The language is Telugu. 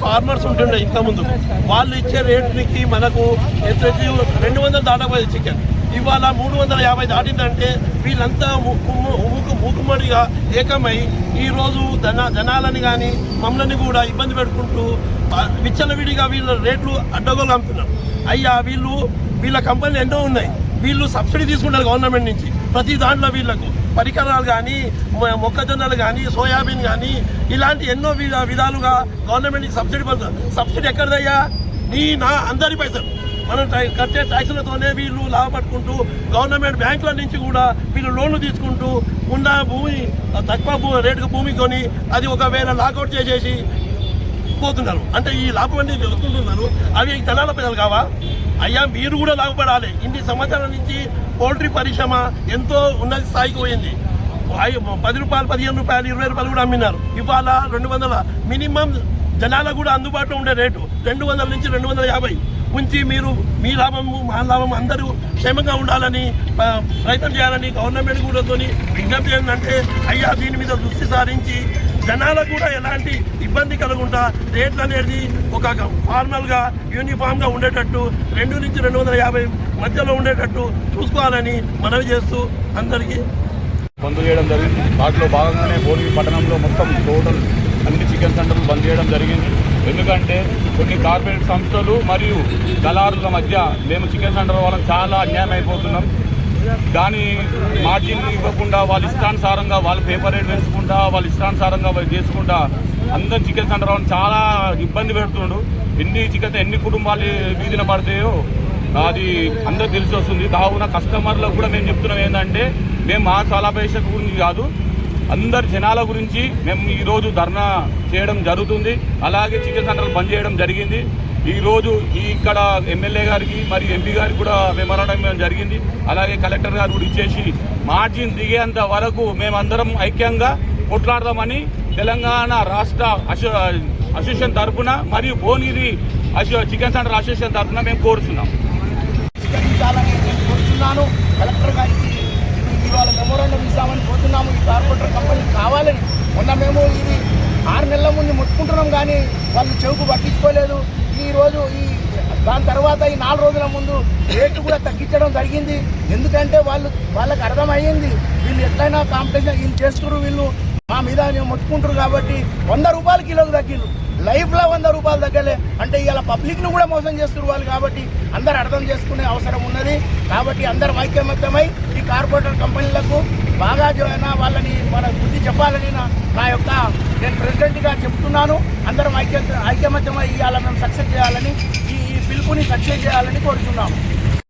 ఫార్మర్స్ ఉంటుండే ఇంతకుముందు వాళ్ళు ఇచ్చే రేట్కి మనకు 200 దాటపోయేది చికెన్. ఇవాళ 350 దాటిందంటే వీళ్ళంతా మూకుమ్మడిగా ఏకమై ఈరోజు జనాలని కానీ మమ్మల్ని కూడా ఇబ్బంది పెట్టుకుంటూ విచ్చలవిడిగా వీళ్ళ రేట్లు అడ్డగోలు అమ్ముతున్నారు. అయ్యా వీళ్ళ కంపెనీలు ఎన్నో ఉన్నాయి. వీళ్ళు సబ్సిడీ తీసుకుంటారు గవర్నమెంట్ నుంచి. ప్రతి దాంట్లో వీళ్ళకు పరికరాలు కానీ మొక్కజొన్నలు కానీ సోయాబీన్ కానీ ఇలాంటి ఎన్నో విధాలుగా గవర్నమెంట్కి సబ్సిడీ పడుతుంది. సబ్సిడీ ఎక్కడిదయ్యా? నా అందరి పైసలు మనం కట్టే ట్యాక్సులతోనే వీళ్ళు లాభపట్టుకుంటూ గవర్నమెంట్ బ్యాంకుల నుంచి కూడా వీళ్ళు లోన్లు తీసుకుంటూ ఉన్న భూమి తక్కువ రేటుకు భూమి కొని అది ఒకవేళ లాకౌట్ చేసేసి పోతున్నారు. అంటే ఈ లాభం అనేది వెళ్తుంటున్నారు. అవి జనాల పైసలు కావా? అయ్యా మీరు కూడా లాభపడాలి. ఇన్ని సంవత్సరాల నుంచి పౌల్ట్రీ పరిశ్రమ ఎంతో ఉన్నత స్థాయికి పోయింది. 10 రూపాయలు, 15 రూపాయలు, 20 రూపాయలు కూడా అమ్మినారు. ఇవాళ 200 మినిమం జనాలకు కూడా అందుబాటులో ఉండే రేటు 200 నుంచి 250 ఉంచి మీరు మీ లాభము మా లాభం అందరూ క్షేమంగా ఉండాలని ప్రయత్నం చేయాలని గవర్నమెంట్ కూడా విజ్ఞప్తి ఏంటంటే అయ్యా దీని మీద దృష్టి సారించి జనాలకు కూడా ఎలాంటి ఇబ్బంది కలగకుండా రేట్లు అనేది ఒక ఫార్మల్గా యూనిఫామ్గా ఉండేటట్టు 200 నుంచి 250 మధ్యలో ఉండేటట్టు చూసుకోవాలని మనవి చేస్తూ అందరికీ బంద్ చేయడం జరిగింది. వాటిలో భాగంగానే భువనగిరి పట్టణంలో మొత్తం టోటల్ అన్ని చికెన్ సెంటర్లు బంద్ చేయడం జరిగింది. ఎందుకంటే కొన్ని కార్పొరేట్ సంస్థలు మరియు దళారుల మధ్య మేము చికెన్ సెంటర్ వాళ్ళని చాలా అన్యాయం అయిపోతున్నాం. దాని మార్జిన్ ఇవ్వకుండా వాళ్ళ ఇష్టానుసారంగా వాళ్ళ పేపర్ రేట్ వేసుకుంటా వాళ్ళ ఇష్టానుసారంగా చేసుకుంటా అందరు చికెన్ సెంటర్ వాళ్ళని చాలా ఇబ్బంది పెడుతుండు. ఎన్ని కుటుంబాలు వీధిన పడతాయో అది అందరూ తెలిసి వస్తుంది. కావున కస్టమర్లకు కూడా మేము చెప్తున్నాం ఏంటంటే మేము మా సలాపేష గురించి కాదు అందరు జనాల గురించి మేము ఈరోజు ధర్నా చేయడం జరుగుతుంది. అలాగే చికెన్ సెంటర్లు బంద్ చేయడం జరిగింది. ఈరోజు ఇక్కడ ఎమ్మెల్యే గారికి మరియు ఎంపీ గారికి కూడా మెమోరాండం జరిగింది. అలాగే కలెక్టర్ గారు కూడా ఇచ్చేసి మార్జిన్ దిగేంత వరకు మేమందరం ఐక్యంగా కొట్లాడదామని తెలంగాణ రాష్ట్ర అసోసియేషన్ తరఫున మరియు భువనగిరి చికెన్ సెంటర్ అసోసియేషన్ తరఫున మేము కోరుతున్నాం. కలెక్టర్ గారికి ఇవాళ మెమోరాండం ఇస్తామని కోరుతున్నాము. ఈ కార్పొరేటర్ కంపెనీ కావాలని మొన్న మేము ఇది 6 నెలల ముందు ముట్టుకుంటున్నాం కానీ వాళ్ళు చెవుకు పట్టించుకోలేదు. ఈరోజు దాని తర్వాత ఈ 4 రోజుల ముందు రేటు కూడా తగ్గించడం జరిగింది. ఎందుకంటే వాళ్ళకి అర్థమయ్యింది వీళ్ళు ఎట్లయినా కాంపిటీషన్ వీళ్ళు చేస్తున్నారు, వీళ్ళు మా మీద ముట్టుకుంటారు కాబట్టి 100 రూపాయలు కిలోకి తగ్గిరు. లైఫ్లో 100 రూపాయలు తగ్గలే అంటే ఇలా పబ్లిక్ను కూడా మోసం చేస్తున్నారు వాళ్ళు. కాబట్టి అందరు అర్థం చేసుకునే అవసరం ఉన్నది. కాబట్టి అందరం ఐక్యమత్యమై ఈ కార్పొరేటర్ కంపెనీలకు బాగా వాళ్ళని మన బుద్ధి చెప్పాలని నేను ప్రెసిడెంట్గా చెప్తున్నాను. అందరం ఐక్యమత్యమై ఇవాళ మేము సక్సెస్ చేయాలని ఈ పిలుపుని సక్సెస్ చేయాలని కోరుతున్నాము.